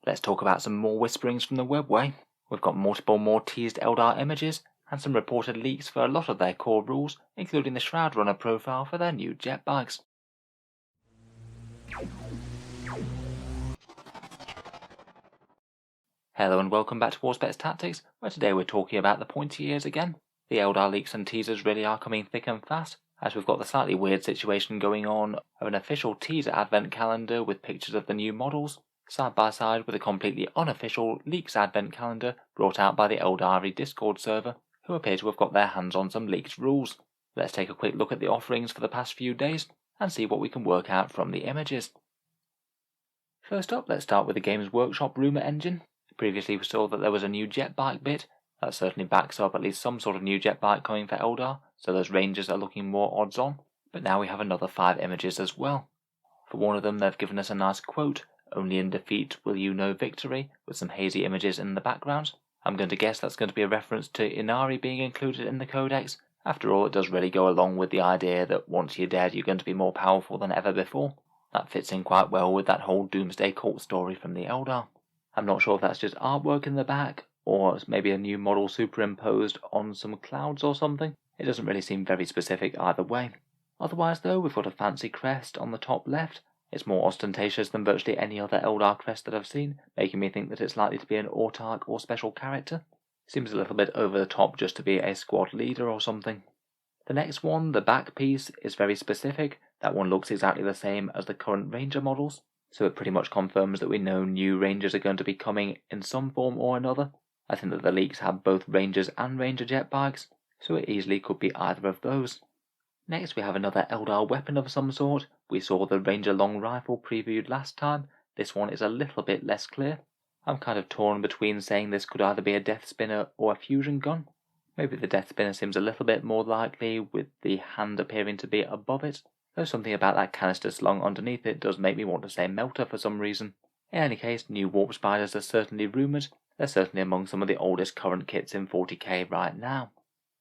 Let's talk about some more whisperings from the webway. We've got multiple more teased Eldar images, and some reported leaks for a lot of their core rules, including the Shroud runner profile for their new Jetbikes. Hello and welcome back to Auspex Tactics, where today we're talking about the pointy ears again. The Eldar leaks and teasers really are coming thick and fast, as we've got the slightly weird situation going on of an official teaser advent calendar with pictures of the new models, side by side with a completely unofficial leaks advent calendar brought out by the Eldar Discord server, who appear to have got their hands on some leaked rules. Let's take a quick look at the offerings for the past few days and see what we can work out from the images. First up, let's start with the Games Workshop Rumour Engine. Previously we saw that there was a new jetbike bit. That certainly backs up at least some sort of new jetbike coming for Eldar, so those Rangers are looking more odds on. But now we have another 5 images as well. For one of them they've given us a nice quote, "Only in defeat will you know victory," with some hazy images in the background. I'm going to guess that's going to be a reference to Inari being included in the codex. After all, it does really go along with the idea that once you're dead you're going to be more powerful than ever before. That fits in quite well with that whole Doomsday Cult story from the Eldar. I'm not sure if that's just artwork in the back, or maybe a new model superimposed on some clouds or something. It doesn't really seem very specific either way. Otherwise though, we've got a fancy crest on the top left. It's more ostentatious than virtually any other Eldar crest that I've seen, making me think that it's likely to be an autarch or special character. Seems a little bit over the top just to be a squad leader or something. The next one, the back piece, is very specific. That one looks exactly the same as the current Ranger models, so it pretty much confirms that we know new Rangers are going to be coming in some form or another. I think that the leaks have both Rangers and Ranger jetbikes, so it easily could be either of those. Next we have another Eldar weapon of some sort. We saw the Ranger long rifle previewed last time. This one is a little bit less clear. I'm kind of torn between saying this could either be a death spinner or a fusion gun. Maybe the death spinner seems a little bit more likely, with the hand appearing to be above it, though something about that canister slung underneath it does make me want to say melter for some reason. In any case, new warp spiders are certainly rumoured. They're certainly among some of the oldest current kits in 40k right now.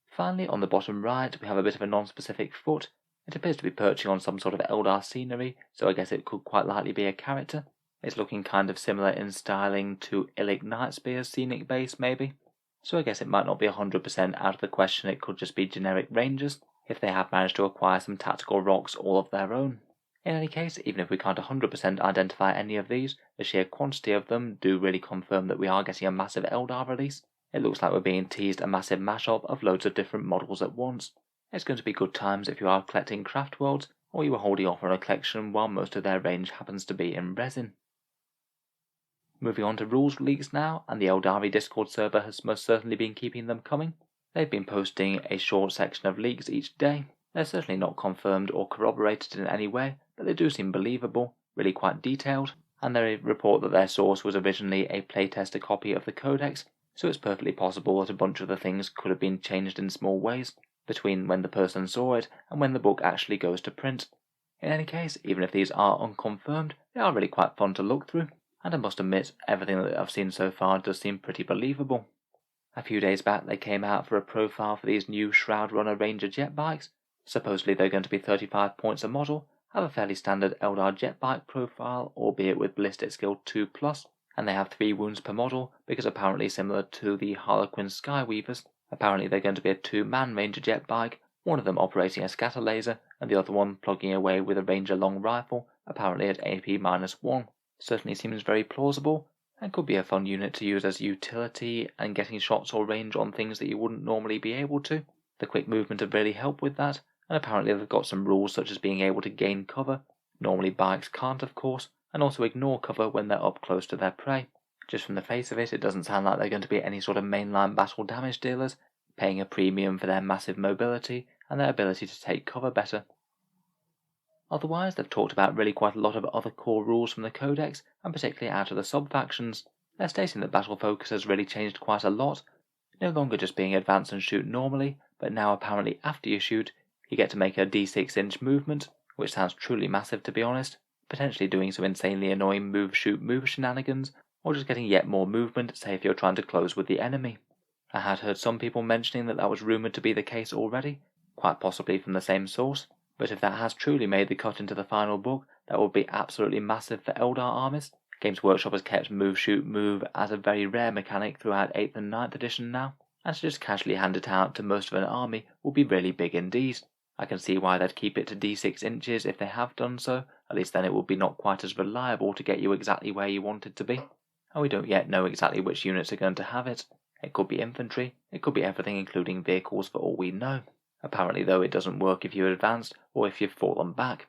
Finally, on the bottom right, we have a bit of a non-specific foot. It appears to be perching on some sort of Eldar scenery, so I guess it could quite likely be a character. It's looking kind of similar in styling to Illic Nightspear's scenic base maybe. So I guess it might not be 100% out of the question, it could just be generic Rangers, if they have managed to acquire some tactical rocks all of their own. In any case, even if we can't 100% identify any of these, the sheer quantity of them do really confirm that we are getting a massive Eldar release. It looks like we're being teased a massive mashup of loads of different models at once. It's going to be good times if you are collecting craft worlds, or you are holding off on a collection while most of their range happens to be in resin. Moving on to rules leaks now, and the Eldari Discord server has most certainly been keeping them coming. They've been posting a short section of leaks each day. They're certainly not confirmed or corroborated in any way, but they do seem believable, really quite detailed, and they report that their source was originally a playtester copy of the codex, so it's perfectly possible that a bunch of the things could have been changed in small ways between when the person saw it and when the book actually goes to print. In any case, even if these are unconfirmed, they are really quite fun to look through, and I must admit everything that I've seen so far does seem pretty believable. A few days back they came out for a profile for these new Shroud runner Ranger jetbikes. Supposedly they're going to be 35 points a model, have a fairly standard Eldar jetbike profile, albeit with ballistic skill 2+, and they have 3 wounds per model, because apparently similar to the Harlequin Skyweavers, apparently they're going to be a 2-man Ranger jetbike, one of them operating a scatter laser, and the other one plugging away with a Ranger long rifle, apparently at AP-1. Certainly seems very plausible, and could be a fun unit to use as utility and getting shots or range on things that you wouldn't normally be able to. The quick movement would really help with that, and apparently they've got some rules such as being able to gain cover. Normally bikes can't, of course, and also ignore cover when they're up close to their prey. Just from the face of it, it doesn't sound like they're going to be any sort of mainline battle damage dealers, paying a premium for their massive mobility and their ability to take cover better. Otherwise, they've talked about really quite a lot of other core rules from the codex, and particularly out of the sub-factions. They're stating that battle focus has really changed quite a lot, no longer just being advance and shoot normally, but now apparently after you shoot, you get to make a d6-inch movement, which sounds truly massive to be honest, potentially doing some insanely annoying move-shoot-move shenanigans, or just getting yet more movement, say if you're trying to close with the enemy. I had heard some people mentioning that was rumoured to be the case already, quite possibly from the same source, but if that has truly made the cut into the final book, that would be absolutely massive for Eldar armies, Games Workshop has kept Move Shoot Move as a very rare mechanic throughout 8th and 9th edition now, and to just casually hand it out to most of an army would be really big indeed. I can see why they'd keep it to D6 inches if they have done so, at least then it would be not quite as reliable to get you exactly where you want it to be. And we don't yet know exactly which units are going to have it. It could be infantry, it could be everything including vehicles for all we know. Apparently though it doesn't work if you're advanced or if you've fallen back.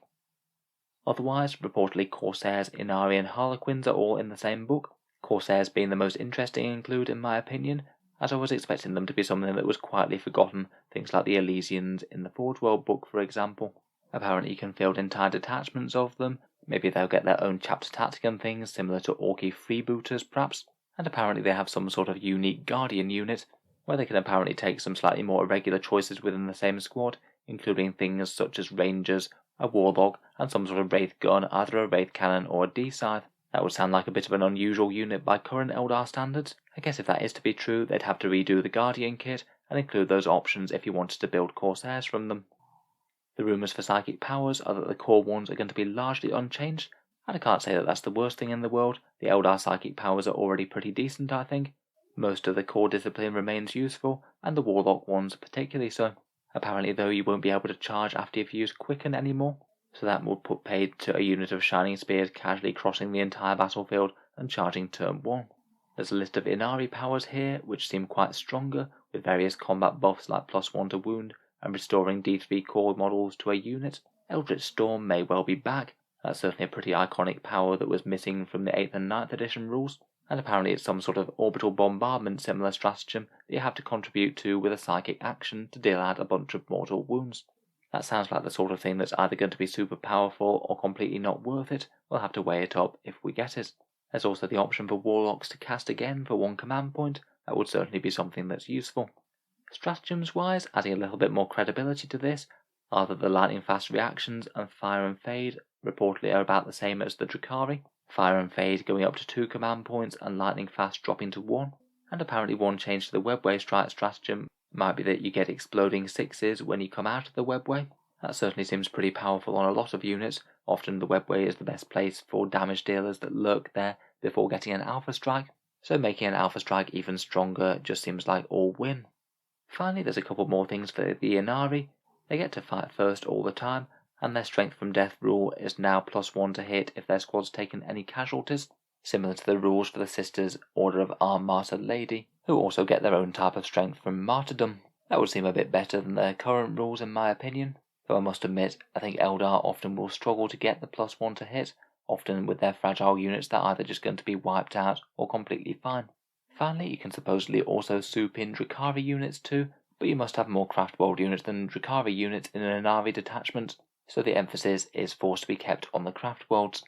Otherwise, reportedly Corsairs, Inari and Harlequins are all in the same book, Corsairs being the most interesting include in my opinion, as I was expecting them to be something that was quietly forgotten, things like the Elysians in the Forge World book for example. Apparently you can field entire detachments of them, maybe they'll get their own chapter tactic and things similar to Orky freebooters perhaps, and apparently they have some sort of unique Guardian unit, where they can apparently take some slightly more irregular choices within the same squad, including things such as Rangers, a Warlock, and some sort of Wraith gun, either a Wraith cannon or a D-scythe. That would sound like a bit of an unusual unit by current Eldar standards. I guess if that is to be true, they'd have to redo the Guardian kit and include those options if you wanted to build Corsairs from them. The rumours for psychic powers are that the core ones are going to be largely unchanged, and I can't say that that's the worst thing in the world. The Eldar psychic powers are already pretty decent, I think. Most of the core discipline remains useful, and the Warlock ones particularly so. Apparently though you won't be able to charge after you've used Quicken anymore, so that would put paid to a unit of Shining Spears casually crossing the entire battlefield and charging turn 1. There's a list of Inari powers here which seem quite stronger, with various combat buffs like +1 to wound and restoring D3 core models to a unit. Eldritch Storm may well be back, that's certainly a pretty iconic power that was missing from the 8th and 9th edition rules, and apparently it's some sort of orbital bombardment similar stratagem that you have to contribute to with a psychic action to deal out a bunch of mortal wounds. That sounds like the sort of thing that's either going to be super powerful or completely not worth it. We'll have to weigh it up if we get it. There's also the option for Warlocks to cast again for 1 command point. That would certainly be something that's useful. Stratagems wise, adding a little bit more credibility to this, are that the lightning fast reactions and fire and fade reportedly are about the same as the Drakari. Fire and fade going up to 2 command points and lightning fast dropping to 1. And apparently one change to the webway strike stratagem might be that you get exploding 6s when you come out of the webway. That certainly seems pretty powerful on a lot of units. Often the webway is the best place for damage dealers that lurk there before getting an alpha strike, so making an alpha strike even stronger just seems like all win. Finally there's a couple more things for the Inari. They get to fight first all the time, and their strength from death rule is now +1 to hit if their squad's taken any casualties, similar to the rules for the Sisters Order of Our Martyr Lady, who also get their own type of strength from martyrdom. That would seem a bit better than their current rules in my opinion, though I must admit I think Eldar often will struggle to get the +1 to hit, often with their fragile units that are either just going to be wiped out or completely fine. Finally, you can supposedly also soup in Drakari units too, but you must have more craft world units than Drakari units in an Inari detachment, so the emphasis is forced to be kept on the craft worlds.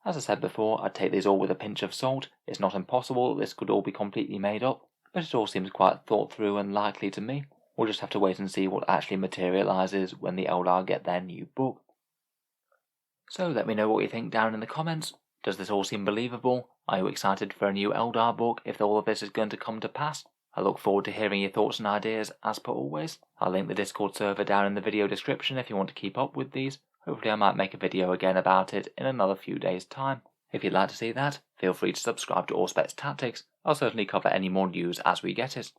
As I said before, I'd take these all with a pinch of salt. It's not impossible that this could all be completely made up, but it all seems quite thought through and likely to me. We'll just have to wait and see what actually materialises when the Eldar get their new book. So let me know what you think down in the comments. Does this all seem believable? Are you excited for a new Eldar book if all of this is going to come to pass? I look forward to hearing your thoughts and ideas as per always. I'll link the Discord server down in the video description if you want to keep up with these. Hopefully I might make a video again about it in another few days' time. If you'd like to see that, feel free to subscribe to Auspex Tactics. I'll certainly cover any more news as we get it.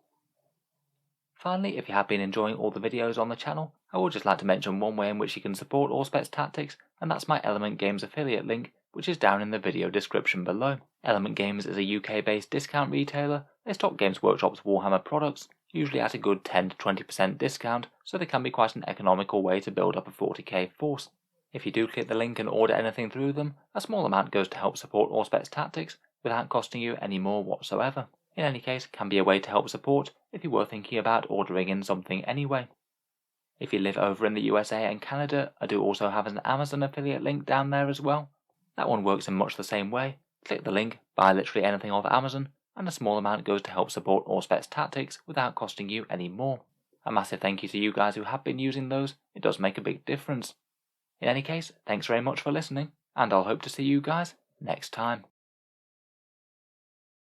Finally, if you have been enjoying all the videos on the channel, I would just like to mention one way in which you can support Auspex Tactics, and that's my Element Games affiliate link, which is down in the video description below. Element Games is a UK-based discount retailer. They stock Games Workshop's Warhammer products, usually at a good 10 to 20% discount, so they can be quite an economical way to build up a 40k force. If you do click the link and order anything through them, a small amount goes to help support Auspex Tactics without costing you any more whatsoever. In any case, it can be a way to help support if you were thinking about ordering in something anyway. If you live over in the USA and Canada, I do also have an Amazon affiliate link down there as well. That one works in much the same way. Click the link, buy literally anything off Amazon, and a small amount goes to help support Auspex Tactics without costing you any more. A massive thank you to you guys who have been using those, it does make a big difference. In any case, thanks very much for listening, and I'll hope to see you guys next time.